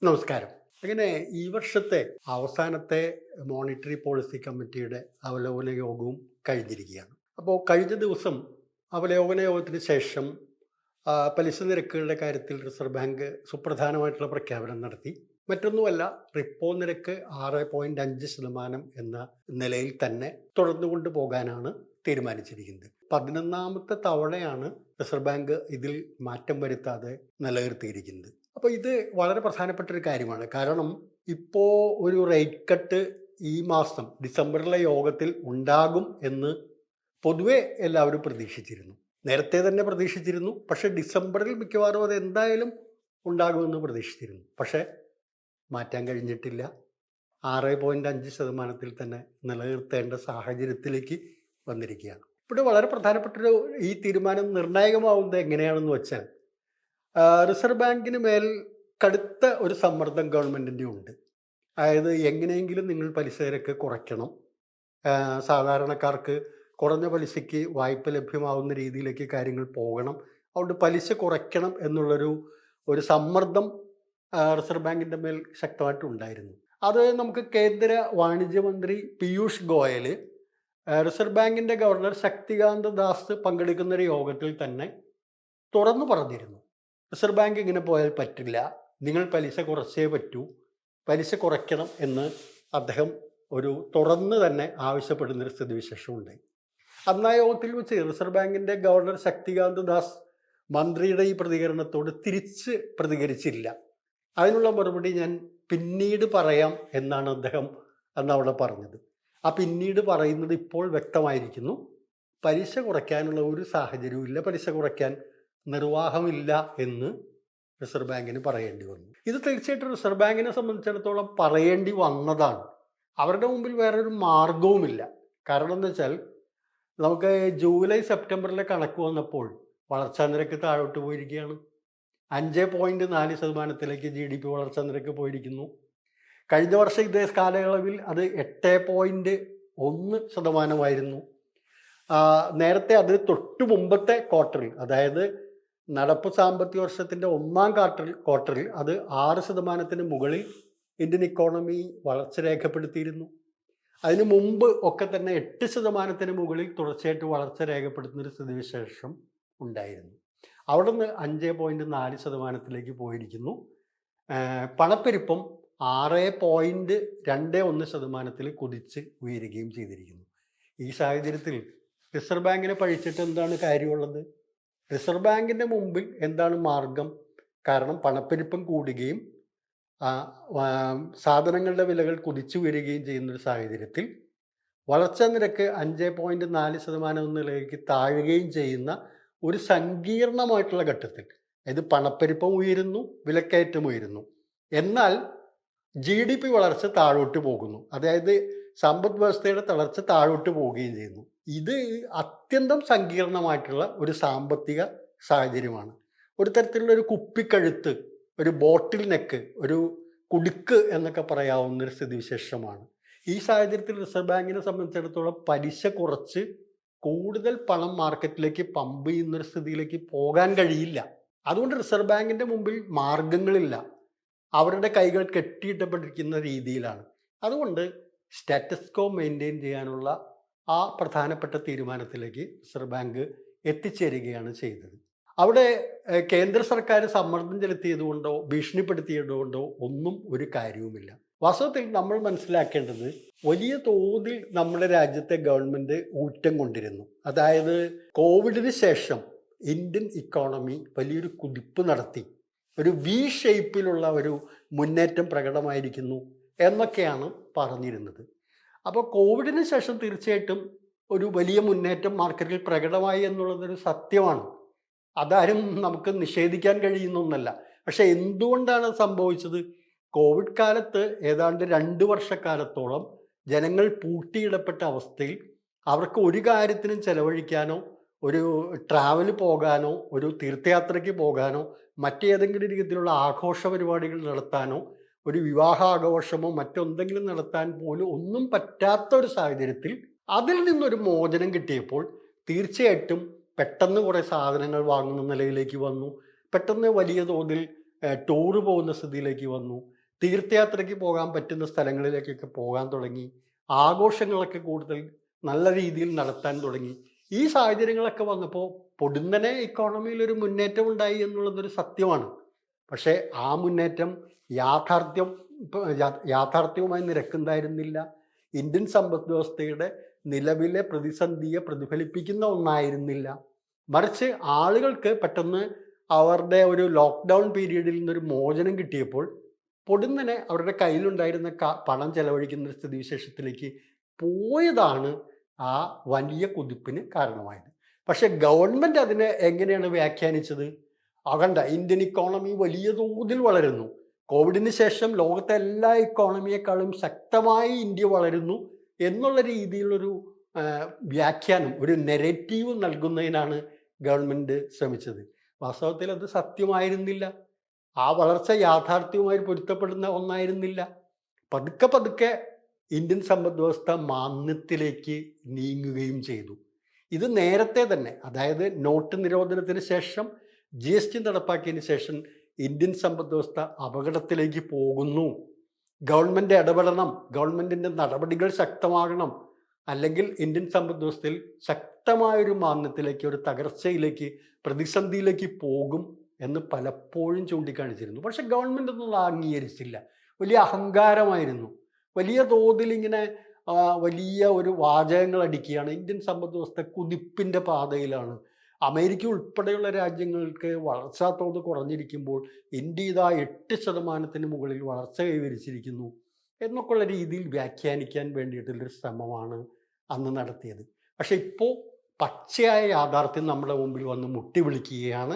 നമസ്കാരം. അങ്ങനെ ഈ വർഷത്തെ അവസാനത്തെ മോണിറ്ററി പോളിസി കമ്മിറ്റിയുടെ അവലോകന യോഗവും കഴിഞ്ഞിരിക്കുകയാണ്. അപ്പോൾ കഴിഞ്ഞ ദിവസം അവലോകന യോഗത്തിന് ശേഷം പലിശ നിരക്കുകളുടെ കാര്യത്തിൽ റിസർവ് ബാങ്ക് സുപ്രധാനമായിട്ടുള്ള പ്രഖ്യാപനം നടത്തി. മറ്റൊന്നുമല്ല, റിപ്പോ നിരക്ക് 6.5% എന്ന നിലയിൽ തന്നെ തുടർന്നുകൊണ്ട് പോകാനാണ് തീരുമാനിച്ചിരിക്കുന്നത്. 11ാമത്തെ തവണയാണ് റിസർവ് ബാങ്ക് ഇതിൽ മാറ്റം വരുത്താതെ നിലനിർത്തിയിരിക്കുന്നത്. അപ്പോൾ ഇത് വളരെ പ്രധാനപ്പെട്ട ഒരു കാര്യമാണ്. കാരണം ഇപ്പോൾ ഒരു റേറ്റ് കട്ട് ഈ മാസം ഡിസംബറിലെ യോഗത്തിൽ ഉണ്ടാകും എന്ന് പൊതുവെ എല്ലാവരും പ്രതീക്ഷിച്ചിരുന്നു. നേരത്തെ തന്നെ പ്രതീക്ഷിച്ചിരുന്നു. പക്ഷേ ഡിസംബറിൽ മിക്കവാറും അത് എന്തായാലും ഉണ്ടാകുമെന്ന് പ്രതീക്ഷിച്ചിരുന്നു. പക്ഷേ മാറ്റാൻ കഴിഞ്ഞിട്ടില്ല. 6.5% തന്നെ നിലനിർത്തേണ്ട സാഹചര്യത്തിലേക്ക് വന്നിരിക്കുകയാണ്. ഇവിടെ വളരെ പ്രധാനപ്പെട്ടൊരു ഈ തീരുമാനം നിർണായകമാവുന്നത് എങ്ങനെയാണെന്ന് വെച്ചാൽ, റിസർവ് ബാങ്കിന് മേൽ കടുത്ത ഒരു സമ്മർദ്ദം ഗവൺമെൻറ്റിൻ്റെ ഉണ്ട്. അതായത് എങ്ങനെയെങ്കിലും നിങ്ങൾ പലിശ നിരക്ക് കുറയ്ക്കണം, സാധാരണക്കാർക്ക് കുറഞ്ഞ പലിശയ്ക്ക് വായ്പ ലഭ്യമാവുന്ന രീതിയിലേക്ക് കാര്യങ്ങൾ പോകണം, അതുകൊണ്ട് പലിശ കുറയ്ക്കണം എന്നുള്ളൊരു സമ്മർദ്ദം റിസർവ് ബാങ്കിൻ്റെ മേൽ ശക്തമായിട്ടുണ്ടായിരുന്നു. അത് നമുക്ക് കേന്ദ്ര വാണിജ്യമന്ത്രി പീയൂഷ് ഗോയൽ റിസർവ് ബാങ്കിൻ്റെ ഗവർണർ ശക്തികാന്ത ദാസ് പങ്കെടുക്കുന്ന ഒരു യോഗത്തിൽ തന്നെ തുറന്നു പറഞ്ഞിരുന്നു. റിസർവ് ബാങ്ക് ഇങ്ങനെ പോയാൽ പറ്റില്ല, നിങ്ങൾ പലിശ കുറച്ചേ പറ്റൂ, പലിശ കുറയ്ക്കണം എന്ന് അദ്ദേഹം ഒരു തുറന്ന് തന്നെ ആവശ്യപ്പെടുന്നൊരു സ്ഥിതിവിശേഷം ഉണ്ടായി. അന്നാ യോഗത്തിൽ വെച്ച് റിസർവ് ബാങ്കിൻ്റെ ഗവർണർ ശക്തികാന്ത ദാസ് മന്ത്രിയുടെ ഈ പ്രതികരണത്തോട് തിരിച്ച് പ്രതികരിച്ചില്ല. അതിനുള്ള മറുപടി ഞാൻ പിന്നീട് പറയാം എന്നാണ് അദ്ദേഹം അന്ന് അവിടെ പറഞ്ഞത്. ആ പിന്നീട് പറയുന്നത് ഇപ്പോൾ വ്യക്തമായിരിക്കുന്നു. പലിശ കുറയ്ക്കാനുള്ള ഒരു സാഹചര്യവും ഇല്ല, പലിശ കുറയ്ക്കാൻ നിർവാഹമില്ല എന്ന് റിസർവ് ബാങ്കിന് പറയേണ്ടി വന്നു. ഇത് തീർച്ചയായിട്ടും റിസർവ് ബാങ്കിനെ സംബന്ധിച്ചിടത്തോളം പറയേണ്ടി വന്നതാണ്. അവരുടെ മുമ്പിൽ വേറൊരു മാർഗവുമില്ല. കാരണം എന്താ വെച്ചാൽ, നമുക്ക് ജൂലൈ സെപ്റ്റംബറിലെ കണക്ക് വന്നപ്പോൾ വളർച്ചാ നിരക്ക് താഴോട്ട് പോയിരിക്കുകയാണ്. 5.4% GDP വളർച്ചാ നിരക്ക് പോയിരിക്കുന്നു. കഴിഞ്ഞ വർഷം ഇതേ കാലയളവിൽ അത് 8.1%. നേരത്തെ അതിന് തൊട്ട് മുമ്പത്തെ ക്വാർട്ടറിൽ, അതായത് നടപ്പ് സാമ്പത്തിക വർഷത്തിൻ്റെ ഒന്നാം ക്വാർട്ടറിൽ അത് 6% മുകളിൽ ഇന്ത്യൻ ഇക്കോണമി വളർച്ച രേഖപ്പെടുത്തിയിരുന്നു. അതിനു മുമ്പ് ഒക്കെ തന്നെ 8% മുകളിൽ തുടർച്ചയായിട്ട് വളർച്ച രേഖപ്പെടുത്തുന്നൊരു സ്ഥിതിവിശേഷം ഉണ്ടായിരുന്നു. അവിടെ നിന്ന് 5.4% പോയിരിക്കുന്നു. പണപ്പെരുപ്പം 6.21% കുതിച്ച് ഉയരുകയും ചെയ്തിരിക്കുന്നു. ഈ സാഹചര്യത്തിൽ റിസർവ് ബാങ്കിനെ പഴിച്ചിട്ട് എന്താണ് കാര്യമുള്ളത്? റിസർവ് ബാങ്കിൻ്റെ മുമ്പിൽ എന്താണ് മാർഗം? കാരണം പണപ്പെരുപ്പം കൂടുകയും സാധനങ്ങളുടെ വിലകൾ കുതിച്ചു വരികയും ചെയ്യുന്നൊരു സാഹചര്യത്തിൽ വളർച്ചാ നിരക്ക് 5.4% നിലയിലേക്ക് താഴുകയും ചെയ്യുന്ന ഒരു സങ്കീർണമായിട്ടുള്ള ഘട്ടത്തിൽ, അതായത് പണപ്പെരുപ്പം ഉയരുന്നു, വിലക്കയറ്റം ഉയരുന്നു, എന്നാൽ GDP വളർച്ച താഴോട്ട് പോകുന്നു, അതായത് സമ്പദ് വ്യവസ്ഥയുടെ തളർച്ച താഴോട്ട് പോവുകയും ചെയ്യുന്നു. ഇത് അത്യന്തം സങ്കീർണമായിട്ടുള്ള ഒരു സാമ്പത്തിക സാഹചര്യമാണ്. ഒരു തരത്തിലുള്ള ഒരു കുപ്പിക്കഴുത്ത്, ഒരു ബോട്ടിൽ നെക്ക്, ഒരു കുടുക്ക് എന്നൊക്കെ പറയാവുന്നൊരു സ്ഥിതിവിശേഷമാണ്. ഈ സാഹചര്യത്തിൽ റിസർവ് ബാങ്കിനെ സംബന്ധിച്ചിടത്തോളം പലിശ കുറച്ച് കൂടുതൽ പണം മാർക്കറ്റിലേക്ക് പമ്പ് ചെയ്യുന്നൊരു സ്ഥിതിയിലേക്ക് പോകാൻ കഴിയില്ല. അതുകൊണ്ട് റിസർവ് ബാങ്കിൻ്റെ മുമ്പിൽ മാർഗങ്ങളില്ല, അവരുടെ കൈകൾ കെട്ടിയിട്ടപ്പെട്ടിരിക്കുന്ന രീതിയിലാണ്. അതുകൊണ്ട് സ്റ്റാറ്റസ് കോ മെയിൻറ്റെയിൻ ചെയ്യാനുള്ള ആ പ്രധാനപ്പെട്ട തീരുമാനത്തിലേക്ക് റിസർവ് ബാങ്ക് എത്തിച്ചേരുകയാണ് ചെയ്തത്. അവിടെ കേന്ദ്ര സർക്കാർ സമ്മർദ്ദം ചെലുത്തിയതുകൊണ്ടോ ഭീഷണിപ്പെടുത്തിയതുകൊണ്ടോ ഒന്നും ഒരു കാര്യവുമില്ല. വാസ്തവത്തിൽ നമ്മൾ മനസ്സിലാക്കേണ്ടത്, വലിയ തോതിൽ നമ്മുടെ രാജ്യത്തെ ഗവൺമെൻറ് ഊറ്റം കൊണ്ടിരുന്നു. അതായത് കോവിഡിന് ശേഷം ഇന്ത്യൻ ഇക്കോണമി വലിയൊരു കുതിപ്പ് നടത്തി, ഒരു വി ഷേപ്പിലുള്ള ഒരു മുന്നേറ്റം പ്രകടമായിരിക്കുന്നു എന്നൊക്കെയാണ് പറഞ്ഞിരുന്നത്. അപ്പോൾ കോവിഡിന് ശേഷം തീർച്ചയായിട്ടും ഒരു വലിയ മുന്നേറ്റം മാർക്കറ്റിൽ പ്രകടമായി എന്നുള്ളതൊരു സത്യമാണ്. അതാരും നമുക്ക് നിഷേധിക്കാൻ കഴിയുന്ന ഒന്നല്ല. പക്ഷെ എന്തുകൊണ്ടാണ് സംഭവിച്ചത്? കോവിഡ് കാലത്ത് ഏതാണ്ട് 2 വർഷക്കാലത്തോളം ജനങ്ങൾ പൂട്ടിയിടപ്പെട്ട അവസ്ഥയിൽ അവർക്ക് ഒരു കാര്യത്തിനും ചെലവഴിക്കാനോ, ഒരു ട്രാവൽ പോകാനോ, ഒരു തീർത്ഥയാത്രയ്ക്ക് പോകാനോ, മറ്റേതെങ്കിലും രീതിയിലുള്ള ആഘോഷ പരിപാടികൾ നടത്താനോ, ഒരു വിവാഹ ആഘോഷമോ മറ്റെന്തെങ്കിലും നടത്താൻ പോലും ഒന്നും പറ്റാത്ത ഒരു സാഹചര്യത്തിൽ അതിൽ നിന്നൊരു മോചനം കിട്ടിയപ്പോൾ തീർച്ചയായിട്ടും പെട്ടെന്ന് കുറേ സാധനങ്ങൾ വാങ്ങുന്ന നിലയിലേക്ക് വന്നു. പെട്ടെന്ന് വലിയ തോതിൽ ടൂറ് പോകുന്ന സ്ഥിതിയിലേക്ക് വന്നു. തീർത്ഥയാത്രയ്ക്ക് പോകാൻ പറ്റുന്ന സ്ഥലങ്ങളിലേക്കൊക്കെ പോകാൻ തുടങ്ങി. ആഘോഷങ്ങളൊക്കെ കൂടുതൽ നല്ല രീതിയിൽ നടത്താൻ തുടങ്ങി. ഈ സാഹചര്യങ്ങളൊക്കെ വന്നപ്പോൾ പൊടുന്നനെ ഇക്കോണമിയിൽ ഒരു മുന്നേറ്റം ഉണ്ടായി എന്നുള്ളതൊരു സത്യമാണ്. പക്ഷേ ആ മുന്നേറ്റം യാഥാർത്ഥ്യവുമായി നിരക്കുണ്ടായിരുന്നില്ല. ഇന്ത്യൻ സമ്പദ് വ്യവസ്ഥയുടെ നിലവിലെ പ്രതിസന്ധിയെ പ്രതിഫലിപ്പിക്കുന്ന ഒന്നായിരുന്നില്ല. മറിച്ച് ആളുകൾക്ക് പെട്ടെന്ന് അവരുടെ ഒരു ലോക്ക്ഡൗൺ പീരീഡിൽ നിന്നൊരു മോചനം കിട്ടിയപ്പോൾ പൊടുന്നനെ അവരുടെ കയ്യിലുണ്ടായിരുന്ന പണം ചെലവഴിക്കുന്ന ഒരു സ്ഥിതിവിശേഷത്തിലേക്ക് പോയതാണ് ആ വലിയ കുതിപ്പിന് കാരണമായത്. പക്ഷെ ഗവൺമെൻറ് അതിനെ എങ്ങനെയാണ് വ്യാഖ്യാനിച്ചത്? കണ്ട, ഇന്ത്യൻ ഇക്കോണമി വലിയ തോതിൽ വളരുന്നു, കോവിഡിന് ശേഷം ലോകത്തെ എല്ലാ ഇക്കോണമിയെക്കാളും ശക്തമായി ഇന്ത്യ വളരുന്നു എന്നുള്ള രീതിയിലൊരു വ്യാഖ്യാനം, ഒരു നെറേറ്റീവ് നൽകുന്നതിനാണ് ഗവൺമെൻറ് ശ്രമിച്ചത്. വാസ്തവത്തിൽ അത് സത്യമായിരുന്നില്ല. ആ വളർച്ച യാഥാർത്ഥ്യവുമായി പൊരുത്തപ്പെടുന്ന ഒന്നായിരുന്നില്ല. പതുക്കെ പതുക്കെ ഇന്ത്യൻ സമ്പദ് വ്യവസ്ഥ മാന്ദ്യത്തിലേക്ക് നീങ്ങുകയും ചെയ്തു. ഇത് നേരത്തെ തന്നെ, അതായത് നോട്ട് നിരോധനത്തിന് ശേഷം GST നടപ്പാക്കിയതിന് ശേഷം ഇന്ത്യൻ സമ്പദ് വ്യവസ്ഥ അപകടത്തിലേക്ക് പോകുന്നു, ഗവൺമെൻറ് ഇടപെടണം, ഗവൺമെൻറ്റിൻ്റെ നടപടികൾ ശക്തമാകണം, അല്ലെങ്കിൽ ഇന്ത്യൻ സമ്പദ് വ്യവസ്ഥയിൽ ശക്തമായൊരു മാന്ദ്യത്തിലേക്ക്, ഒരു തകർച്ചയിലേക്ക്, പ്രതിസന്ധിയിലേക്ക് പോകും എന്ന് പലപ്പോഴും ചൂണ്ടിക്കാണിച്ചിരുന്നു. പക്ഷെ ഗവൺമെൻറ് ഒന്നും അംഗീകരിച്ചില്ല. വലിയ അഹങ്കാരമായിരുന്നു. വലിയ തോതിൽ ഇങ്ങനെ വലിയ ഒരു വാചകങ്ങൾ അടിക്കുകയാണ്. ഇന്ത്യൻ സമ്പദ് വ്യവസ്ഥ കുതിപ്പിൻ്റെ പാതയിലാണ്, അമേരിക്ക ഉൾപ്പെടെയുള്ള രാജ്യങ്ങൾക്ക് വളർച്ചാ തോത് കുറഞ്ഞിരിക്കുമ്പോൾ ഇന്ത്യ ഇതാ 8% മുകളിൽ വളർച്ച കൈവരിച്ചിരിക്കുന്നു എന്നൊക്കെയുള്ള രീതിയിൽ വ്യാഖ്യാനിക്കാൻ വേണ്ടിയിട്ടുള്ളൊരു ശ്രമമാണ് അന്ന് നടത്തിയത്. പക്ഷെ ഇപ്പോൾ പച്ചയായ യാഥാർത്ഥ്യം നമ്മുടെ മുമ്പിൽ വന്ന് മുട്ടി വിളിക്കുകയാണ്.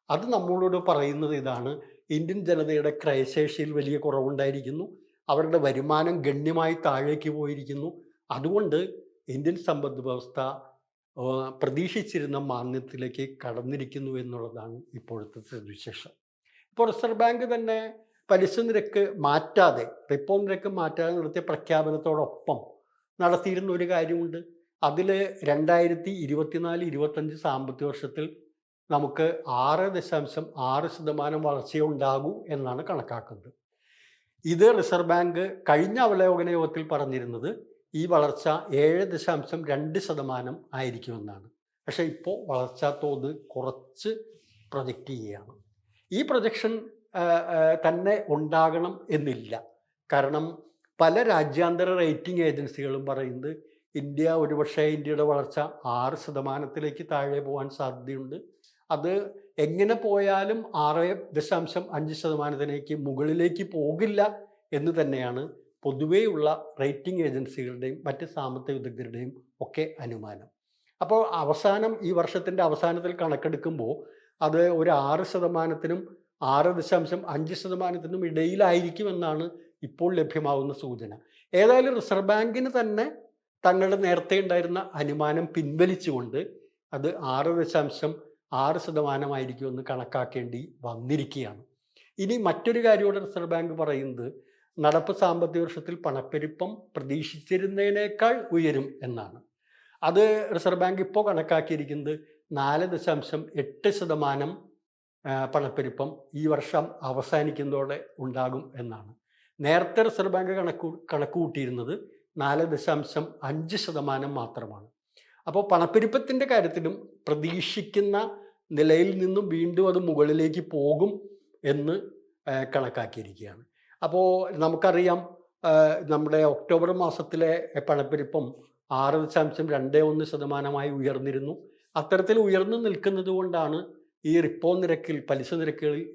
അത് നമ്മളോട് പറയുന്നത് ഇതാണ്: ഇന്ത്യൻ ജനതയുടെ ക്രയശേഷിയിൽ വലിയ കുറവുണ്ടായിരിക്കുന്നു, അവരുടെ വരുമാനം ഗണ്യമായി താഴേക്ക് പോയിരിക്കുന്നു. അതുകൊണ്ട് ഇന്ത്യൻ സമ്പദ് വ്യവസ്ഥ പ്രതീക്ഷിച്ചിരുന്ന മാന്ദ്യത്തിലേക്ക് കടന്നിരിക്കുന്നു എന്നുള്ളതാണ് ഇപ്പോഴത്തെ സ്ഥിതിവിശേഷം. ഇപ്പോൾ റിസർവ് ബാങ്ക് തന്നെ പലിശ നിരക്ക് മാറ്റാതെ, റിപ്പോ നിരക്ക് മാറ്റാതെ നടത്തിയ പ്രഖ്യാപനത്തോടൊപ്പം നടത്തിയിരുന്ന ഒരു കാര്യമുണ്ട്. അതിൽ 2024-25 സാമ്പത്തിക വർഷത്തിൽ നമുക്ക് 6.6% വളർച്ചയുണ്ടാകൂ എന്നാണ് കണക്കാക്കുന്നത്. ഇത് റിസർവ് ബാങ്ക് കഴിഞ്ഞ അവലോകന യോഗത്തിൽ പറഞ്ഞിരുന്നത് ഈ വളർച്ച 7.2% ആയിരിക്കുമെന്നാണ്. പക്ഷേ ഇപ്പോൾ വളർച്ചാ തോത് കുറച്ച് പ്രൊജക്റ്റ് ചെയ്യുകയാണ്. ഈ പ്രൊജക്ഷൻ തന്നെ ഉണ്ടാകണം എന്നില്ല. കാരണം പല രാജ്യാന്തര റേറ്റിംഗ് ഏജൻസികളും പറയുന്നത് ഇന്ത്യ ഒരുപക്ഷെ ഇന്ത്യയുടെ വളർച്ച 6%-ലേക്ക് താഴെ പോകാൻ സാധ്യതയുണ്ട്. അത് എങ്ങനെ പോയാലും 6.5%-ലേക്ക് മുകളിലേക്ക് പോകില്ല എന്ന് തന്നെയാണ് പൊതുവെയുള്ള റേറ്റിംഗ് ഏജൻസികളുടെയും മറ്റ് സാമ്പത്തിക വിദഗ്ധരുടെയും ഒക്കെ അനുമാനം. അപ്പോൾ ഈ വർഷത്തിൻ്റെ അവസാനത്തിൽ കണക്കെടുക്കുമ്പോൾ അത് ഒരു 6%-നും 6.5%-നും ഇടയിലായിരിക്കുമെന്നാണ് ഇപ്പോൾ ലഭ്യമാകുന്ന സൂചന. ഏതായാലും റിസർവ് ബാങ്കിന് തന്നെ തങ്ങളുടെ നേരത്തെ ഉണ്ടായിരുന്ന അനുമാനം പിൻവലിച്ചുകൊണ്ട് അത് 6.6% കണക്കാക്കേണ്ടി വന്നിരിക്കുകയാണ്. ഇനി മറ്റൊരു കാര്യത്തോടെ റിസർവ് ബാങ്ക് പറയുന്നത് നടപ്പ് സാമ്പത്തിക വർഷത്തിൽ പണപ്പെരുപ്പം പ്രതീക്ഷിച്ചിരുന്നതിനേക്കാൾ ഉയരും എന്നാണ്. അത് റിസർവ് ബാങ്ക് ഇപ്പോൾ കണക്കാക്കിയിരിക്കുന്നത് 4.8% പണപ്പെരുപ്പം ഈ വർഷം അവസാനിക്കുന്നതോടെ ഉണ്ടാകും എന്നാണ്. നേരത്തെ റിസർവ് ബാങ്ക് കണക്കുകൂട്ടിയിരുന്നത് 4.5% മാത്രമാണ്. അപ്പോൾ പണപ്പെരുപ്പത്തിൻ്റെ കാര്യത്തിലും പ്രതീക്ഷിക്കുന്ന നിലയിൽ നിന്നും വീണ്ടും അത് മുകളിലേക്ക് പോകും എന്ന് കണക്കാക്കിയിരിക്കുകയാണ്. അപ്പോൾ നമുക്കറിയാം, നമ്മുടെ ഒക്ടോബർ മാസത്തിലെ പണപ്പെരുപ്പം 6.21% ഉയർന്നിരുന്നു. അത്തരത്തിൽ ഉയർന്നു നിൽക്കുന്നത് കൊണ്ടാണ് ഈ റിപ്പോ നിരക്കിൽ, പലിശ നിരക്കുകളിൽ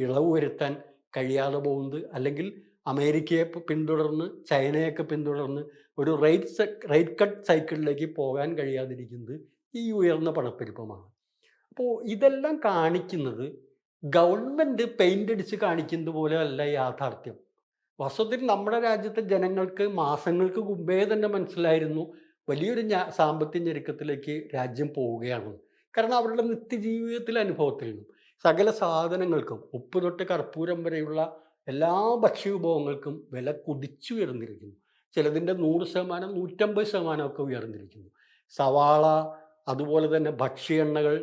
ഇളവ് വരുത്താൻ കഴിയാതെ പോകുന്നത്. അല്ലെങ്കിൽ അമേരിക്കയെ പിന്തുടർന്ന്, ചൈനയൊക്കെ പിന്തുടർന്ന് ഒരു റേറ്റ് കട്ട് സൈക്കിളിലേക്ക് പോകാൻ കഴിയാതിരിക്കുന്നത് ഈ ഉയർന്ന പണപ്പെരുപ്പമാണ്. അപ്പോൾ ഇതെല്ലാം കാണിക്കുന്നത് ഗവൺമെൻറ് പെയിൻ്റ് അടിച്ച് കാണിക്കുന്നത് പോലെ അല്ല യാഥാർത്ഥ്യം. വാസ്തവത്തിൽ നമ്മുടെ രാജ്യത്തെ ജനങ്ങൾക്ക് മാസങ്ങൾക്ക് മുമ്പേ തന്നെ മനസ്സിലായിരുന്നു വലിയൊരു സാമ്പത്തിക ഞെരുക്കത്തിലേക്ക് രാജ്യം പോവുകയാണ്. കാരണം അവരുടെ നിത്യജീവിതത്തിലെ അനുഭവത്തിൽ നിന്നും സകല സാധനങ്ങൾക്കും, ഉപ്പ് തൊട്ട് കർപ്പൂരം വരെയുള്ള എല്ലാ ഭക്ഷ്യവിഭവങ്ങൾക്കും വില കുതിച്ചുയർന്നിരിക്കുന്നു. ചിലതിൻ്റെ 100%, 150% ഒക്കെ ഉയർന്നിരിക്കുന്നു. സവാള, അതുപോലെ തന്നെ ഭക്ഷ്യ എണ്ണകൾ,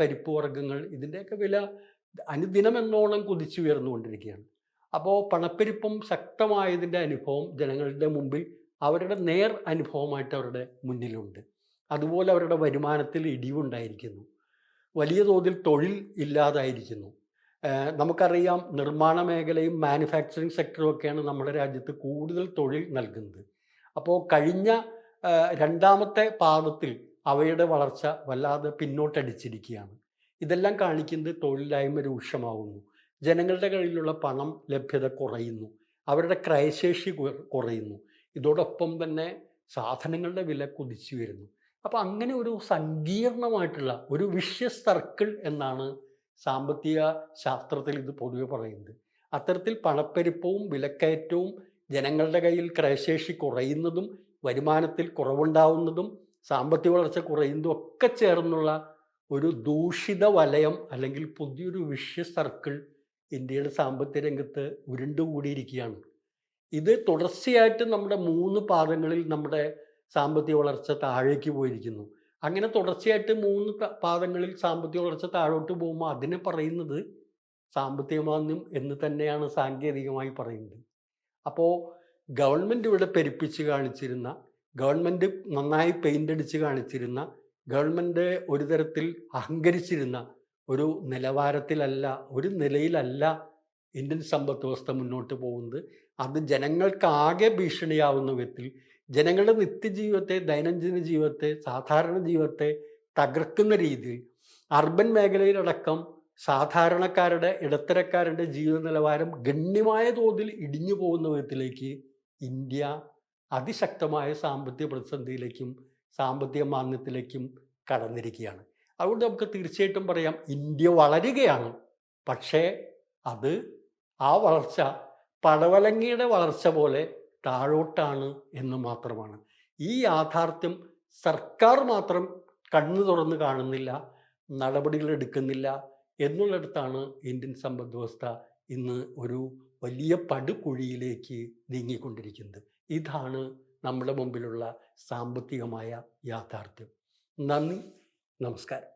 പരിപ്പ് വർഗ്ഗങ്ങൾ, ഇതിൻ്റെയൊക്കെ വില അനുദിനം എന്നോണം കുതിച്ചുയർന്നുകൊണ്ടിരിക്കുകയാണ്. അപ്പോൾ പണപ്പെരുപ്പം ശക്തമായതിൻ്റെ അനുഭവം ജനങ്ങളുടെ മുമ്പിൽ അവരുടെ നേർ അനുഭവമായിട്ട് അവരുടെ മുന്നിലുണ്ട്. അതുപോലെ അവരുടെ വരുമാനത്തിൽ ഇടിവുണ്ടായിരിക്കുന്നു. വലിയ തോതിൽ തൊഴിൽ ഇല്ലാതായിരിക്കുന്നു. നമുക്കറിയാം, നിർമ്മാണ മേഖലയും മാനുഫാക്ചറിങ് സെക്ടറും ഒക്കെയാണ് നമ്മുടെ രാജ്യത്ത് കൂടുതൽ തൊഴിൽ നൽകുന്നത്. അപ്പോൾ കഴിഞ്ഞ രണ്ടാമത്തെ പാദത്തിൽ അവയുടെ വളർച്ച വല്ലാതെ പിന്നോട്ടടിച്ചിരിക്കുകയാണ്. ഇതെല്ലാം കാണിക്കുന്നത് തൊഴിലില്ലായ്മ രൂക്ഷമാവുന്നു, ജനങ്ങളുടെ കയ്യിലുള്ള പണം ലഭ്യത കുറയുന്നു, അവരുടെ ക്രയശേഷി കുറയുന്നു. ഇതോടൊപ്പം തന്നെ സാധനങ്ങളുടെ വില കുതിച്ചു വരുന്നു. അപ്പം അങ്ങനെ ഒരു സങ്കീർണമായിട്ടുള്ള ഒരു വിഷ്യസ് സർക്കിൾ എന്നാണ് സാമ്പത്തിക ശാസ്ത്രത്തിൽ ഇത് പൊതുവെ പറയുന്നത്. അത്തരത്തിൽ പണപ്പെരുപ്പവും വിലക്കയറ്റവും ജനങ്ങളുടെ കയ്യിൽ ക്രയശേഷി കുറയുന്നതും വരുമാനത്തിൽ കുറവുണ്ടാവുന്നതും സാമ്പത്തിക വളർച്ച കുറയുന്നതും ഒക്കെ ചേർന്നുള്ള ഒരു ദൂഷിത വലയം അല്ലെങ്കിൽ പുതിയൊരു വിഷ്യസ് സർക്കിൾ ഇന്ത്യയുടെ സാമ്പത്തിക രംഗത്ത് ഉരുണ്ടുകൂടിയിരിക്കുകയാണ്. ഇത് തുടർച്ചയായിട്ട് നമ്മുടെ 3 പാദങ്ങളിൽ നമ്മുടെ സാമ്പത്തിക വളർച്ച താഴേക്ക് പോയിരിക്കുന്നു. അങ്ങനെ തുടർച്ചയായിട്ട് 3 പാദങ്ങളിൽ സാമ്പത്തിക വളർച്ച താഴോട്ട് പോകുമ്പോൾ അതിനെ പറയുന്നത് സാമ്പത്തിക മാന്ദ്യം എന്ന് തന്നെയാണ് സാങ്കേതികമായി പറയുന്നത്. അപ്പോൾ ഗവൺമെൻറ് ഇവിടെ പെരുപ്പിച്ച് കാണിച്ചിരുന്ന, ഗവൺമെൻറ് നന്നായി പെയിൻ്റ് അടിച്ച് കാണിച്ചിരുന്ന, ഗവൺമെൻറ് ഒരു തരത്തിൽ അഹങ്കരിച്ചിരുന്ന ഒരു നിലവാരത്തിലല്ല, ഒരു നിലയിലല്ല ഇന്ത്യൻ സമ്പദ് വ്യവസ്ഥ മുന്നോട്ട് പോകുന്നത്. അത് ജനങ്ങൾക്കാകെ ഭീഷണിയാവുന്ന വിധത്തിൽ ജനങ്ങളുടെ നിത്യജീവിതത്തെ, ദൈനംദിന ജീവിതത്തെ, സാധാരണ ജീവിതത്തെ തകർക്കുന്ന രീതിയിൽ അർബൻ മേഖലയിലടക്കം സാധാരണക്കാരുടെ, ഇടത്തരക്കാരുടെ ജീവിത നിലവാരം ഗണ്യമായ തോതിൽ ഇടിഞ്ഞു പോകുന്ന വിധത്തിലേക്ക് ഇന്ത്യ അതിശക്തമായ സാമ്പത്തിക പ്രതിസന്ധിയിലേക്കും സാമ്പത്തിക മാന്ദ്യത്തിലേക്കും കടന്നിരിക്കുകയാണ്. അതുകൊണ്ട് നമുക്ക് തീർച്ചയായിട്ടും പറയാം, ഇന്ത്യ വളരുകയാണ്. പക്ഷേ അത്, ആ വളർച്ച പടവലങ്ങിയുടെ വളർച്ച പോലെ താഴോട്ടാണ് എന്ന് മാത്രമാണ്. ഈ യാഥാർത്ഥ്യം സർക്കാർ മാത്രം കണ്ണു തുറന്ന് കാണുന്നില്ല, നടപടികൾ എടുക്കുന്നില്ല എന്നുള്ളിടത്താണ് ഇന്ത്യൻ സമ്പദ് വ്യവസ്ഥ ഇന്ന് ഒരു വലിയ പടുകുഴിയിലേക്ക് നീങ്ങിക്കൊണ്ടിരിക്കുന്നത്. ഇതാണ് നമ്മുടെ മുമ്പിലുള്ള സാമ്പത്തികമായ യാഥാർത്ഥ്യം. നന്ദി, നമസ്കാരം.